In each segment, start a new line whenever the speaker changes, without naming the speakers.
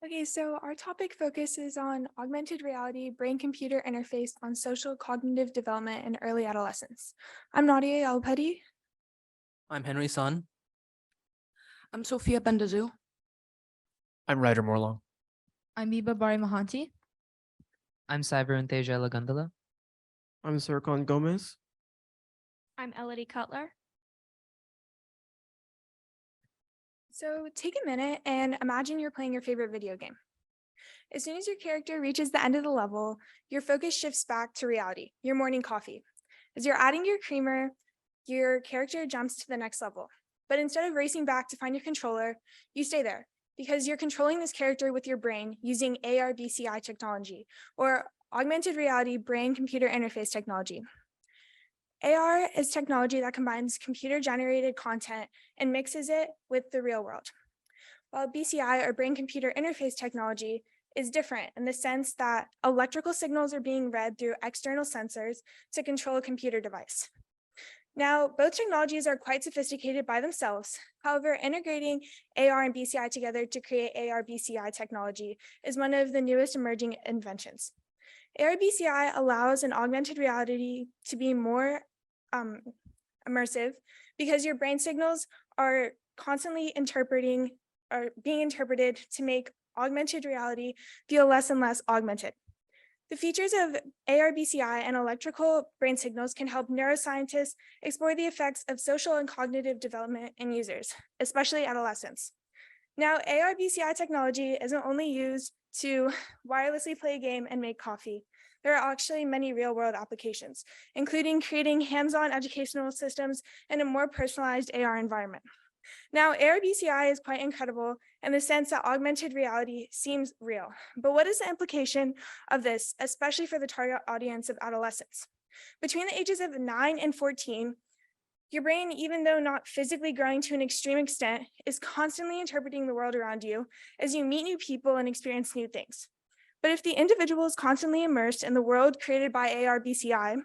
Okay, so our topic focuses on augmented reality brain-computer interface on social cognitive development in early adolescence. I'm Nadia Alpeti.
I'm Henry Sun.
I'm Sophia Bendazu.
I'm Ryder Morlong.
I'm Biba Bari Mahanti.
I'm Cyber Teja Lagandala.
I'm Serkan Gomez.
I'm Elodie Cutler.
So take a minute and imagine you're playing your favorite video game. As soon as your character reaches the end of the level, your focus shifts back to reality, your morning coffee. As you're adding your creamer, your character jumps to the next level. But instead of racing back to find your controller, you stay there because you're controlling this character with your brain using AR-BCI technology, or augmented reality brain-computer interface technology. AR is technology that combines computer-generated content and mixes it with the real world. While BCI, or brain-computer interface technology, is different in the sense that electrical signals are being read through external sensors to control a computer device. Now, both technologies are quite sophisticated by themselves. However, integrating AR and BCI together to create AR-BCI technology is one of the newest emerging inventions. AR-BCI allows an augmented reality to be more immersive because your brain signals are constantly being interpreted to make augmented reality feel less and less augmented. The features of AR-BCI and electrical brain signals can help neuroscientists explore the effects of social and cognitive development in users, especially adolescents. Now, AR-BCI technology isn't only used to wirelessly play a game and make coffee. There are actually many real-world applications, including creating hands-on educational systems in a more personalized AR environment. Now, AR-BCI is quite incredible in the sense that augmented reality seems real. But what is the implication of this, especially for the target audience of adolescents? Between the ages of 9 and 14, your brain, even though not physically growing to an extreme extent, is constantly interpreting the world around you as you meet new people and experience new things. But if the individual is constantly immersed in the world created by AR-BCI,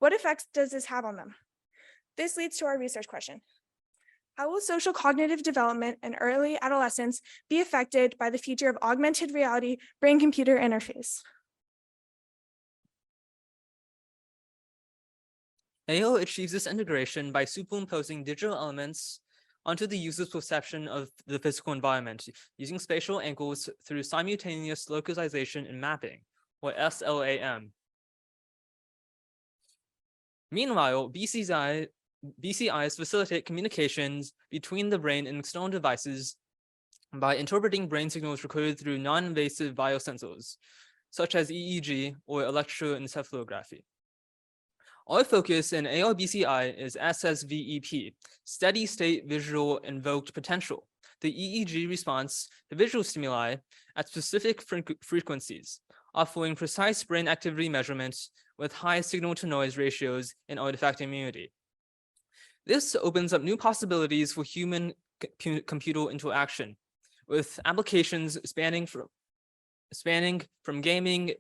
what effects does this have on them? This leads to our research question. How will social cognitive development in early adolescence be affected by the future of augmented reality brain-computer interface?
AO achieves this integration by superimposing digital elements onto the user's perception of the physical environment using spatial angles through simultaneous localization and mapping, or SLAM. Meanwhile, BCIs facilitate communications between the brain and external devices by interpreting brain signals recorded through non-invasive biosensors, such as EEG or electroencephalography. Our focus in AR-BCI is SSVEP, Steady State Visual Invoked Potential, the EEG response to visual stimuli at specific frequencies, offering precise brain activity measurements with high signal-to-noise ratios and artifact immunity. This opens up new possibilities for human-computer interaction, with applications spanning from gaming,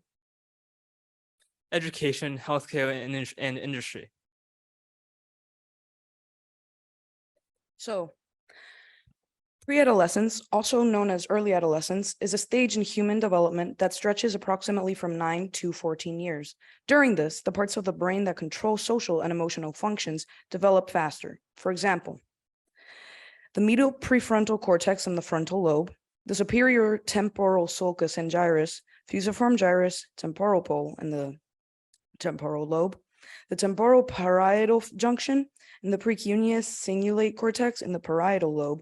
education, healthcare, and industry.
So, pre-adolescence, also known as early adolescence, is a stage in human development that stretches approximately from 9 to 14 years. During this, the parts of the brain that control social and emotional functions develop faster. For example, the medial prefrontal cortex and the frontal lobe, the superior temporal sulcus and gyrus, fusiform gyrus, temporal pole, and the temporal lobe, the temporal parietal junction, and the precuneus cingulate cortex in the parietal lobe,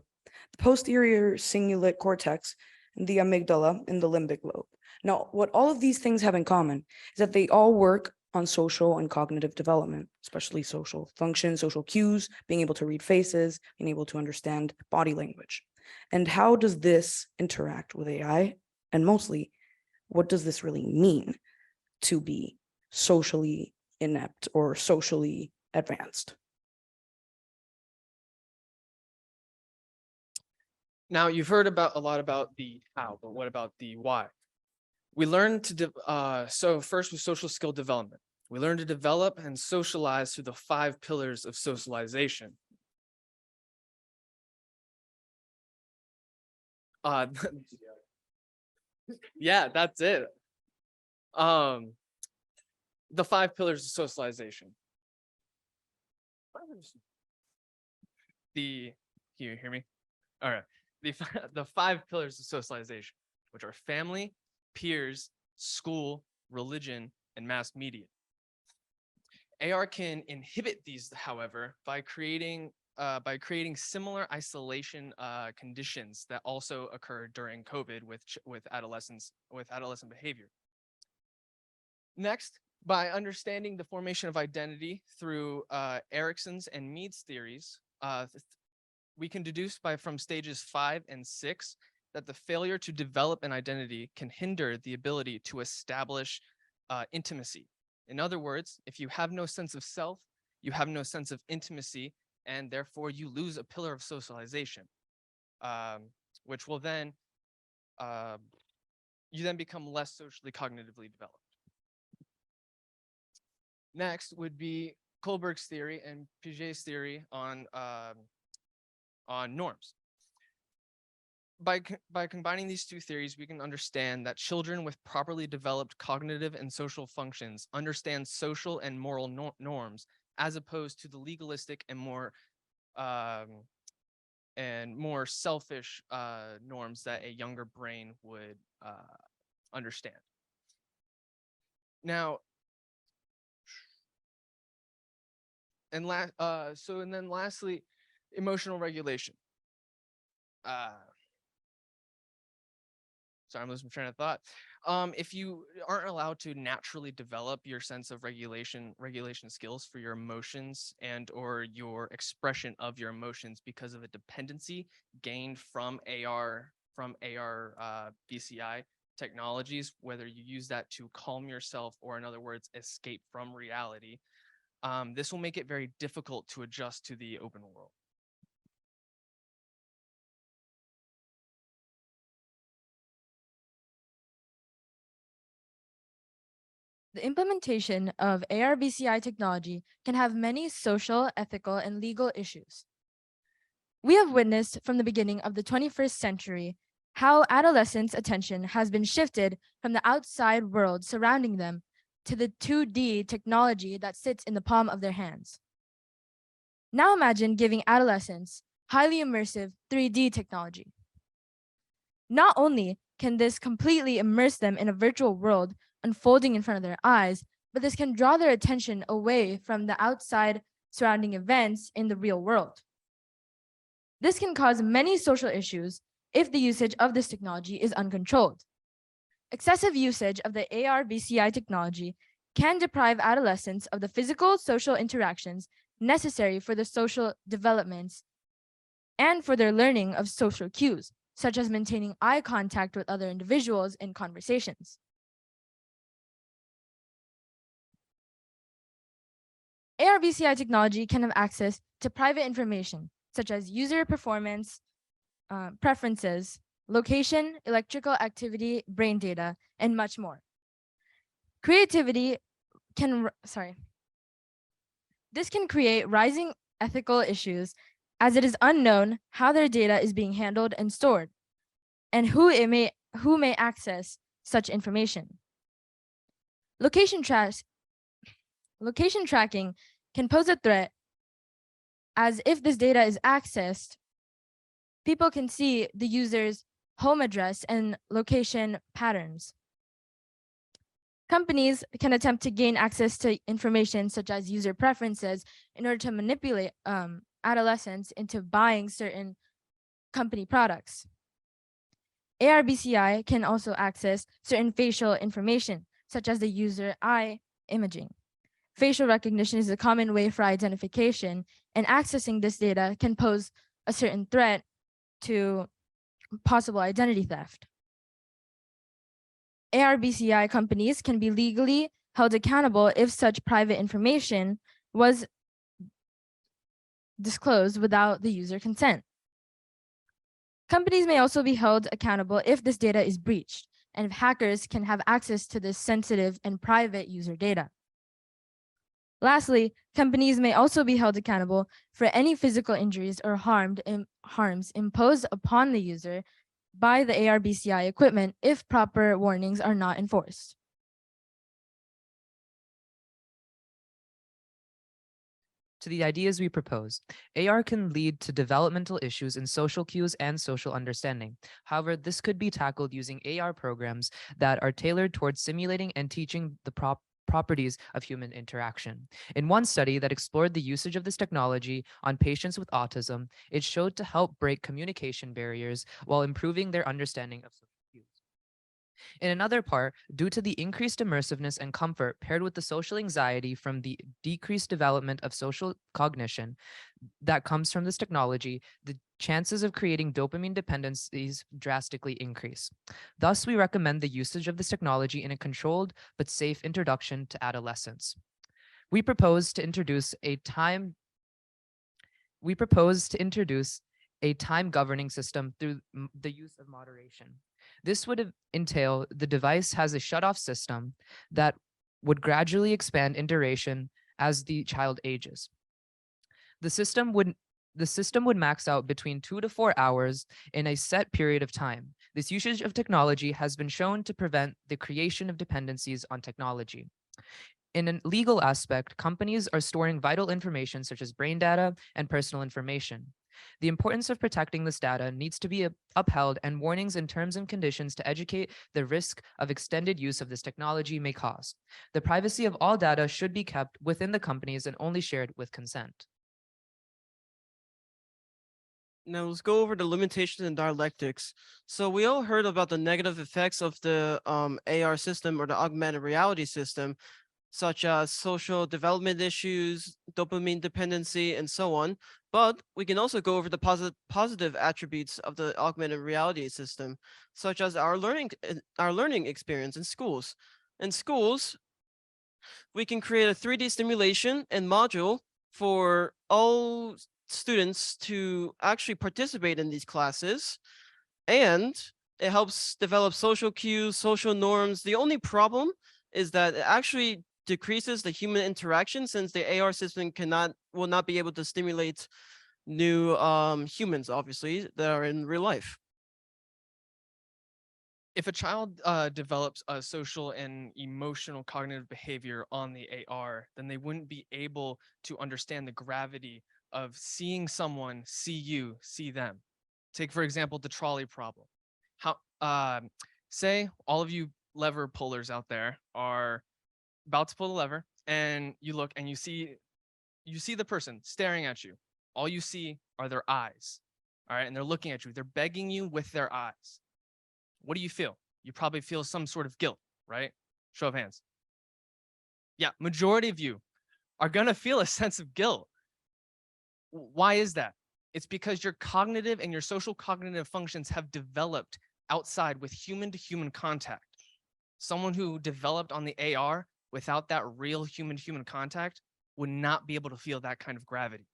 the posterior cingulate cortex, and the amygdala in the limbic lobe. Now, what all of these things have in common is that they all work on social and cognitive development, especially social functions, social cues, being able to read faces, being able to understand body language. And how does this interact with AI? And mostly, what does this really mean to be socially inept or socially advanced?
Now, you've heard a lot about the how, but what about the why? We learn to, so first with social skill development, we learn to develop and socialize through the 5 pillars of socialization. Yeah, that's it. The 5 pillars of socialization. Can you hear me? All right. The 5 pillars of socialization, which are family, peers, school, religion, and mass media. AR can inhibit these, however, by creating similar isolation conditions that also occurred during COVID with adolescent behavior. Next, by understanding the formation of identity through Erickson's and Mead's theories, we can deduce from stages 5 and 6 that the failure to develop an identity can hinder the ability to establish intimacy. In other words, if you have no sense of self, you have no sense of intimacy, and therefore you lose a pillar of socialization, which will then, you then become less socially cognitively developed. Next would be Kohlberg's theory and Piaget's theory on norms. By combining these two theories, we can understand that children with properly developed cognitive and social functions understand social and moral norms, as opposed to the legalistic and more selfish norms that a younger brain would understand. Now, and then lastly, emotional regulation. Sorry, I'm losing my train of thought. If you aren't allowed to naturally develop your sense of regulation skills for your emotions and or your expression of your emotions because of a dependency gained from BCI technologies, whether you use that to calm yourself or, in other words, escape from reality, this will make it very difficult to adjust to the open world.
The implementation of AR-BCI technology can have many social, ethical, and legal issues. We have witnessed from the beginning of the 21st century how adolescents' attention has been shifted from the outside world surrounding them to the 2D technology that sits in the palm of their hands. Now imagine giving adolescents highly immersive 3D technology. Not only can this completely immerse them in a virtual world unfolding in front of their eyes, but this can draw their attention away from the outside surrounding events in the real world. This can cause many social issues if the usage of this technology is uncontrolled. Excessive usage of the AR-BCI technology can deprive adolescents of the physical social interactions necessary for their social developments and for their learning of social cues, such as maintaining eye contact with other individuals in conversations. AR-BCI technology can have access to private information, such as user performance, preferences, location, electrical activity, brain data, and much more. This can create rising ethical issues as it is unknown how their data is being handled and stored, and who may access such information. Location tracking can pose a threat, as if this data is accessed, people can see the user's home address and location patterns. Companies can attempt to gain access to information such as user preferences in order to manipulate adolescents into buying certain company products. AR-BCI can also access certain facial information, such as the user eye imaging. Facial recognition is a common way for identification, and accessing this data can pose a certain threat to possible identity theft. AR-BCI companies can be legally held accountable if such private information was disclosed without the user consent. Companies may also be held accountable if this data is breached, and if hackers can have access to this sensitive and private user data. Lastly, companies may also be held accountable for any physical injuries or harms imposed upon the user buy the AR-BCI equipment if proper warnings are not enforced.
To the ideas we propose, AR can lead to developmental issues in social cues and social understanding. However, this could be tackled using AR programs that are tailored towards simulating and teaching the properties of human interaction. In one study that explored the usage of this technology on patients with autism, it showed to help break communication barriers while improving their understanding of social cues. In another part, due to the increased immersiveness and comfort paired with the social anxiety from the decreased development of social cognition that comes from this technology, the chances of creating dopamine dependencies drastically increase. Thus, we recommend the usage of this technology in a controlled but safe introduction to adolescence. We propose to introduce a time governing system through the use of moderation. This would entail the device has a shutoff system that would gradually expand in duration as the child ages. The system would max out between 2 to 4 hours in a set period of time. This usage of technology has been shown to prevent the creation of dependencies on technology. In a legal aspect, companies are storing vital information such as brain data and personal information. The importance of protecting this data needs to be upheld, and warnings and terms and conditions to educate the risk of extended use of this technology may cause. The privacy of all data should be kept within the companies and only shared with consent.
Now let's go over the limitations in dialectics. So we all heard about the negative effects of the AR system or the augmented reality system, such as social development issues, dopamine dependency, and so on. But we can also go over the positive attributes of the augmented reality system, such as our learning experience in schools. In schools, we can create a 3D simulation and module for all students to actually participate in these classes, and it helps develop social cues, social norms. The only problem is that it actually decreases the human interaction, since the AR system will not be able to stimulate new humans, obviously, that are in real life.
If a child develops a social and emotional cognitive behavior on the AR, then they wouldn't be able to understand the gravity of seeing someone see you, see them. Take, for example, the trolley problem. Say all of you lever pullers out there are about to pull the lever, and you look and you see the person staring at you. All you see are their eyes. All right, and they're looking at you. They're begging you with their eyes. What do you feel? You probably feel some sort of guilt, right? Show of hands. Yeah, majority of you are gonna feel a sense of guilt. Why is that? It's because your cognitive and your social cognitive functions have developed outside with human to human contact. Someone who developed on the AR without that real human to human contact would not be able to feel that kind of gravity.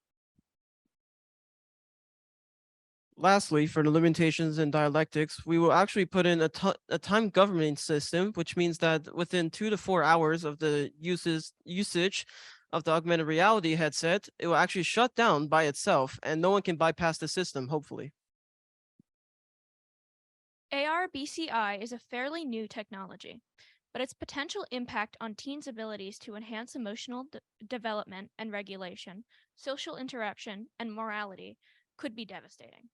Lastly, for the limitations in dialectics, we will actually put in a time governing system, which means that within 2 to 4 hours of the usage of the augmented reality headset, it will actually shut down by itself, and no one can bypass the system, hopefully.
AR-BCI is a fairly new technology, but its potential impact on teens' abilities to enhance emotional development and regulation, social interaction, and morality could be devastating.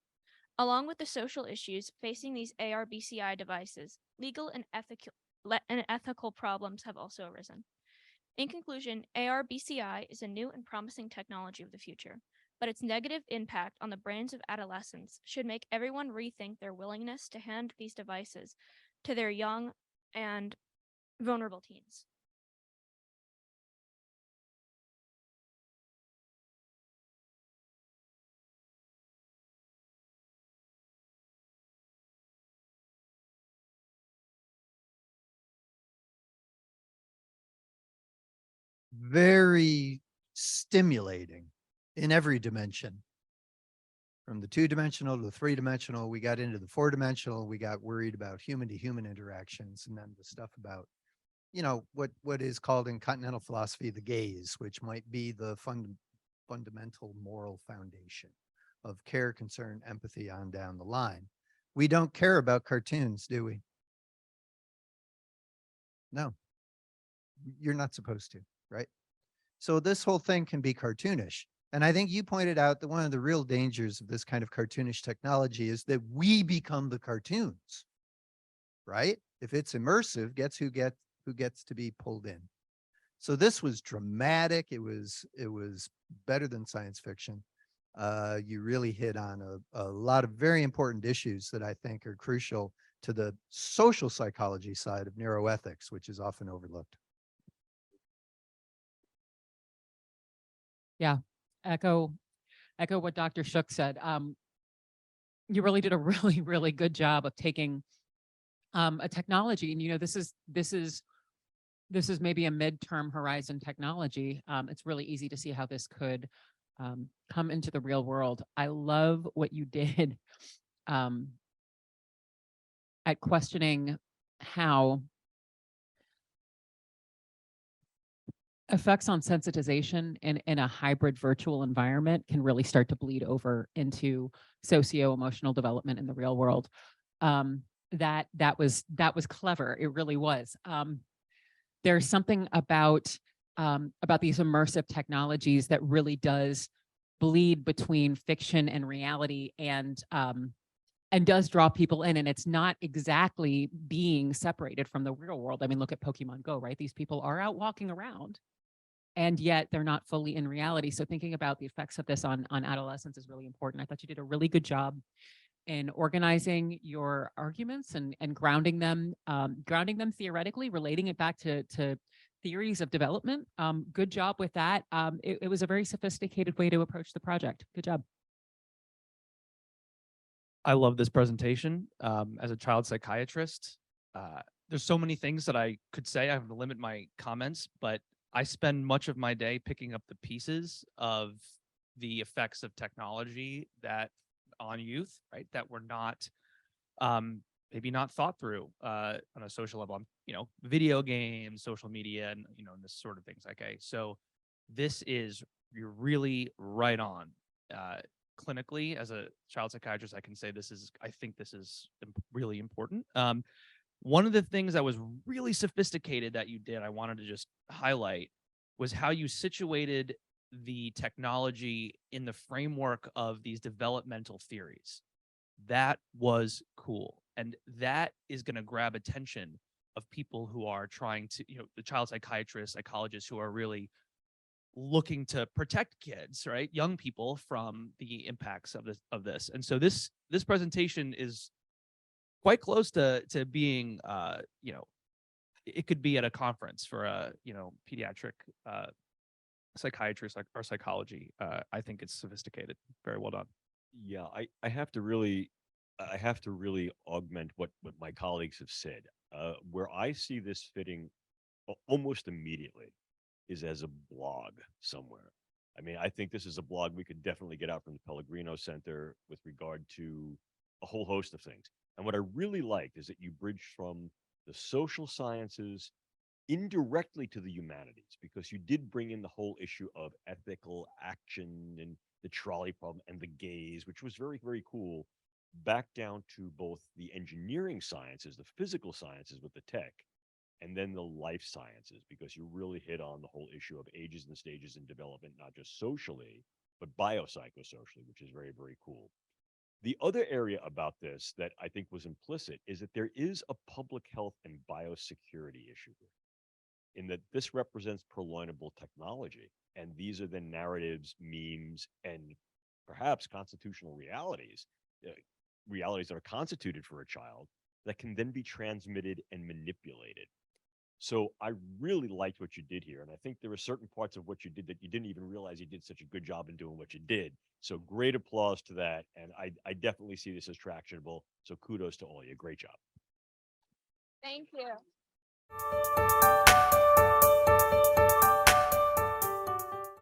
Along with the social issues facing these AR-BCI devices, legal and ethical problems have also arisen. In conclusion, AR-BCI is a new and promising technology of the future, but its negative impact on the brains of adolescents should make everyone rethink their willingness to hand these devices to their young and vulnerable teens.
Very stimulating in every dimension. From the 2-dimensional to the 3-dimensional, we got into the 4-dimensional, we got worried about human to human interactions, and then the stuff about, what is called in continental philosophy, the gaze, which might be the fundamental moral foundation of care, concern, empathy on down the line. We don't care about cartoons, do we? No, you're not supposed to, right? So this whole thing can be cartoonish. And I think you pointed out that one of the real dangers of this kind of cartoonish technology is that we become the cartoons, right? If it's immersive, who gets to be pulled in. So this was dramatic. It was better than science fiction. You really hit on a lot of very important issues that I think are crucial to the social psychology side of neuroethics, which is often overlooked.
Yeah, echo what Dr. Shook said. You really did a really good job of taking a technology, and this is maybe a midterm horizon technology. It's really easy to see how this could come into the real world. I love what you did at questioning how effects on sensitization in a hybrid virtual environment can really start to bleed over into socio-emotional development in the real world. That was clever. It really was. There's something about these immersive technologies that really does bleed between fiction and reality, and does draw people in, and it's not exactly being separated from the real world. I mean, look at Pokemon Go, right? These people are out walking around, and yet they're not fully in reality. So thinking about the effects of this on adolescents is really important. I thought you did a really good job in organizing your arguments and grounding them theoretically, relating it back to theories of development. Good job with that. It was a very sophisticated way to approach the project. Good job.
I love this presentation. As a child psychiatrist, there's so many things that I could say. I have to limit my comments, but I spend much of my day picking up the pieces of the effects of technology that on youth, right, that were not maybe not thought through on a social level. Video games, social media, and and this sort of things. Okay, so you're really right on. Clinically, as a child psychiatrist, I can say I think this is really important. One of the things that was really sophisticated that you did, I wanted to just highlight, was how you situated the technology in the framework of these developmental theories. That was cool. And that is going to grab attention of people who are trying to, the child psychiatrists, psychologists who are really looking to protect kids, right? Young people from the impacts of this. And so this presentation is quite close to being, it could be at a conference for a, pediatric psychiatrist or psychology. I think it's sophisticated. Very well done.
Yeah, I have to really augment what my colleagues have said. Where I see this fitting almost immediately is as a blog somewhere. I mean, I think this is a blog we could definitely get out from the Pellegrino Center with regard to a whole host of things. And what I really liked is that you bridged from the social sciences indirectly to the humanities, because you did bring in the whole issue of ethical action and the trolley problem and the gaze, which was very, very cool, back down to both the engineering sciences, the physical sciences with the tech, and then the life sciences, because you really hit on the whole issue of ages and stages in development, not just socially, but biopsychosocially, which is very, very cool. The other area about this that I think was implicit is that there is a public health and biosecurity issue here, in that this represents purloinable technology. And these are the narratives, memes, and perhaps constitutional realities, realities that are constituted for a child that can then be transmitted and manipulated. So I really liked what you did here. And I think there are certain parts of what you did that you didn't even realize you did such a good job in doing what you did. So great applause to that. And I definitely see this as tractionable. So kudos to all of you. Great job.
Thank you.